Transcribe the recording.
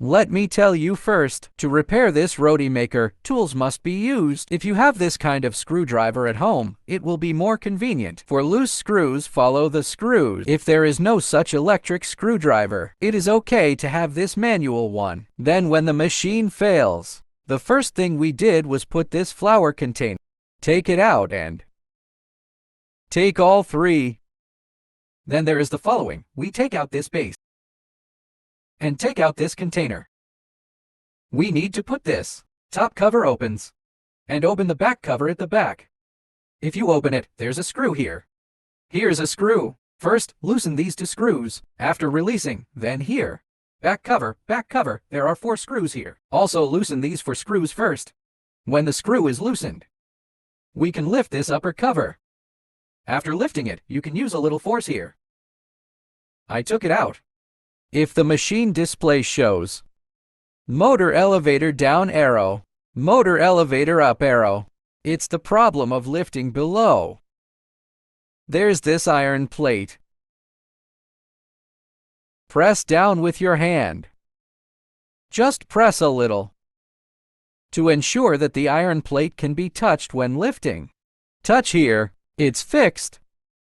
Let me tell you first, to repair this Rotimakker, tools must be used. If you have this kind of screwdriver at home, it will be more convenient. For loose screws, follow the screws. If there is no such electric screwdriver, it is okay to have this manual one. Then when the machine fails, the first thing we did was put this flour container. Take it out and take all three. Then there is the following. We take out this base and take out this container. We need to put this top cover opens and open the back cover at the back. If you open it, there's a screw here. Here's a screw. First, loosen these two screws. After releasing, then here. Back cover, there are 4 screws here. Also loosen these 4 screws first. When the screw is loosened, we can lift this upper cover. After lifting it, you can use a little force here. I took it out. If the machine display shows motor elevator down arrow, motor elevator up arrow, it's the problem of lifting below. There's this iron plate. Press down with your hand. Just press a little to ensure that the iron plate can be touched when lifting. Touch here, it's fixed.